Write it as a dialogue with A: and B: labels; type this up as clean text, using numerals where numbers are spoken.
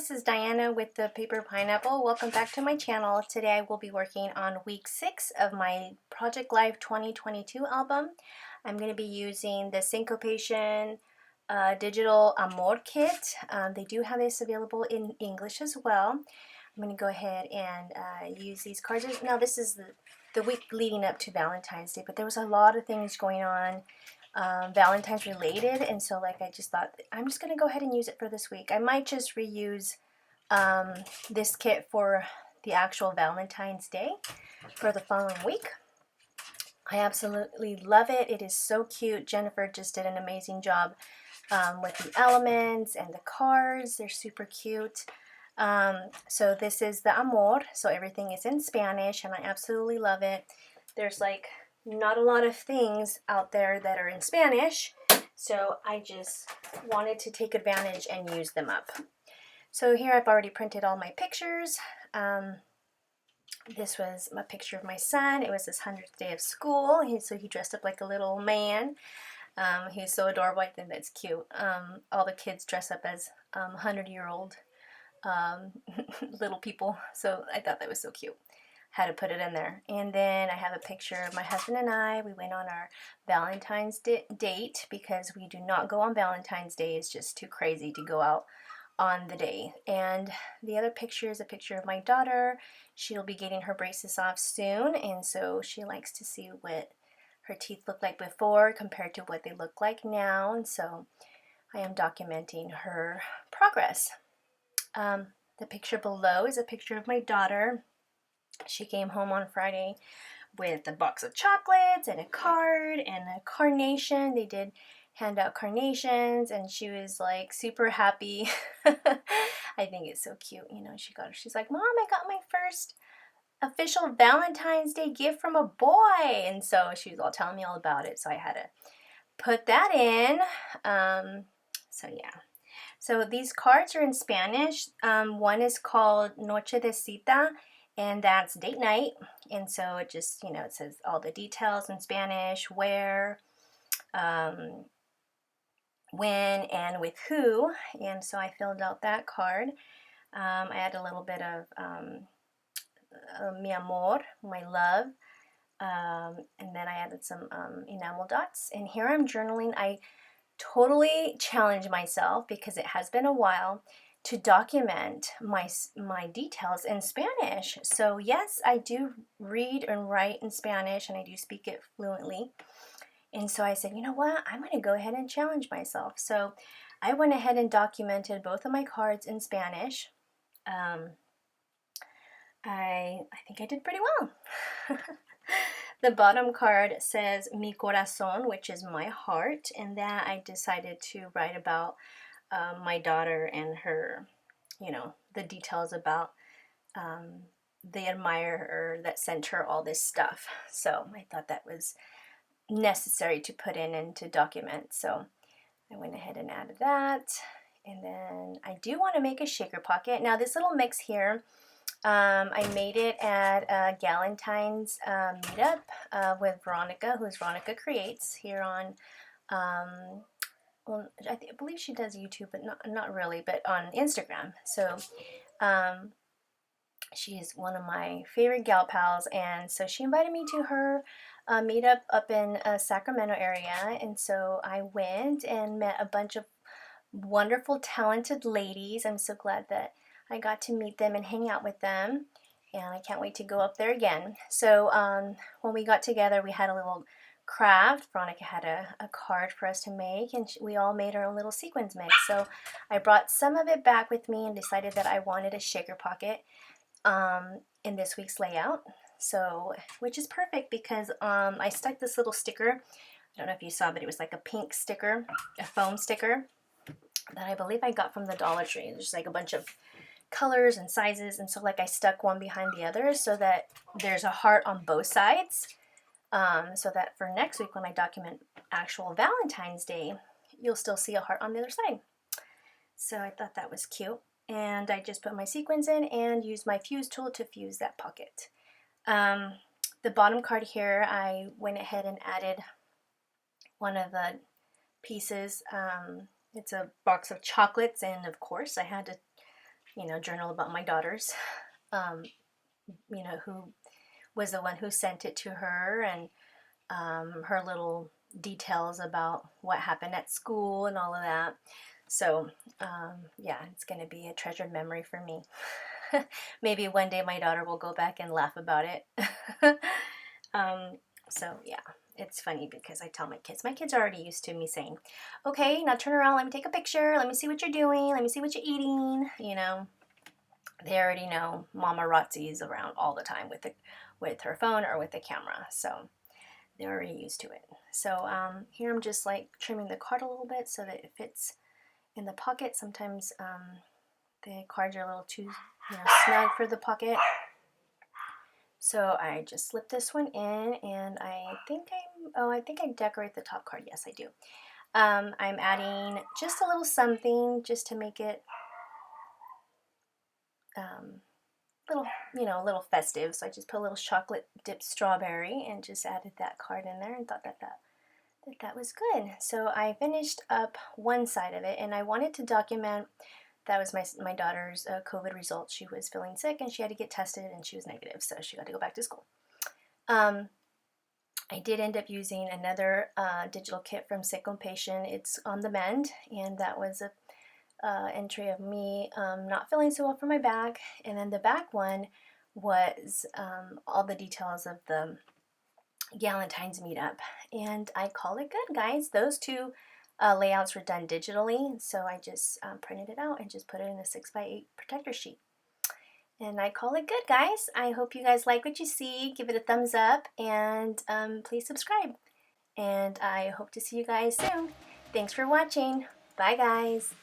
A: this is Diana with the Paper Pineapple. Welcome back to my channel. Today I will be working on week 6 of my Project Life 2022 album. I'm going to be using the Syncopation digital Amor kit. They do have this available in English as well. I'm going to go ahead and use these cards. Now this is the week leading up to Valentine's Day, but there was a lot of things going on Valentine's related, and so I just thought I'm just gonna go ahead and use it for this week. I might just reuse this kit for the actual Valentine's Day for the following week. I absolutely love it. It is so cute. Jennifer just did an amazing job with the elements and the cards. They're super cute. So this is the Amor, so everything is in Spanish, and I absolutely love it. There's not a lot of things out there that are in Spanish, so I just wanted to take advantage and use them up. So here I've already printed all my pictures. This was a picture of my son. It was his 100th day of school, so he dressed up like a little man. He's so adorable. I think that's cute. All the kids dress up as 100-year-old little people, so I thought that was so cute. Had to put it in there. And then I have a picture of my husband and I. We went on our Valentine's date because we do not go on Valentine's Day. It's just too crazy to go out on the day. And the other picture is a picture of my daughter. She'll be getting her braces off soon, and so she likes to see what her teeth looked like before compared to what they look like now, and so I am documenting her progress. The picture below is a picture of my daughter. She came home on Friday with a box of chocolates and a card and a carnation. They did hand out carnations, and she was super happy. I think it's so cute. You know, she's like, "Mom, I got my first official Valentine's Day gift from a boy." And so she was all telling me all about it. So I had to put that in. So yeah. So these cards are in Spanish. One is called Noche de Cita, and that's date night. And so it just, it says all the details in Spanish, where, when, and with who. And so I filled out that card. I had a little bit of mi amor, my love. And then I added some enamel dots. And here I'm journaling. I totally challenge myself, because it has been a while, to document my details in Spanish. So yes, I do read and write in Spanish, and I do speak it fluently. And so I said, you know what, I'm going to go ahead and challenge myself. So I went ahead and documented both of my cards in Spanish. I think I did pretty well. The bottom card says mi corazón, which is my heart, and that I decided to write about my daughter and her, the details about the admirer that sent her all this stuff. So I thought that was necessary to put in and to document. So I went ahead and added that. And then I do want to make a shaker pocket. Now this little mix here, I made it at Valentine's meetup with Veronica, who's Veronica Creates, here on, well, I believe she does YouTube, but not really, but on Instagram. So she is one of my favorite gal pals, and so she invited me to her meetup up in Sacramento area, and so I went and met a bunch of wonderful, talented ladies. I'm so glad that I got to meet them and hang out with them, and I can't wait to go up there again. So when we got together, we had a little craft. Veronica had a card for us to make, and we all made our own little sequins mix. So I brought some of it back with me and decided that I wanted a shaker pocket in this week's layout. So, which is perfect, because I stuck this little sticker. I don't know if you saw, but it was like a pink sticker, a foam sticker that I believe I got from the Dollar Tree. There's a bunch of colors and sizes, and so I stuck one behind the other so that there's a heart on both sides, so that for next week when I document actual Valentine's Day, you'll still see a heart on the other side. So I thought that was cute, and I just put my sequins in and used my fuse tool to fuse that pocket. The bottom card here, I went ahead and added one of the pieces. It's a box of chocolates, and of course I had to you know, journal about my daughters, you know, who was the one who sent it to her, and her little details about what happened at school and all of that. So yeah, it's going to be a treasured memory for me. Maybe one day my daughter will go back and laugh about it. So yeah, it's funny because I tell my kids are already used to me saying, okay, now turn around, let me take a picture, let me see what you're doing, let me see what you're eating, you know. They already know Mama Rotzi's around all the time with her phone or with the camera, so they're already used to it. So here I'm just like trimming the card a little bit so that it fits in the pocket. Sometimes the cards are a little too, you know, snug for the pocket. So I just slip this one in, and I think I decorate the top card. Yes, I do. I'm adding just a little something just to make it little, you know, a little festive. So I just put a little chocolate dipped strawberry and just added that card in there and thought that was good. So I finished up one side of it, and I wanted to document that was my daughter's COVID results. She was feeling sick and she had to get tested, and she was negative, so she got to go back to school. I did end up using another digital kit from Syncopation. It's on the mend, and that was a entry of me not feeling so well for my back, and then the back one was all the details of the Valentine's meetup, and I call it good, guys. Those two layouts were done digitally, so I just printed it out and just put it in a 6x8 protector sheet. And I call it good, guys. I hope you guys like what you see. Give it a thumbs up, and please subscribe. And I hope to see you guys soon. Thanks for watching. Bye, guys.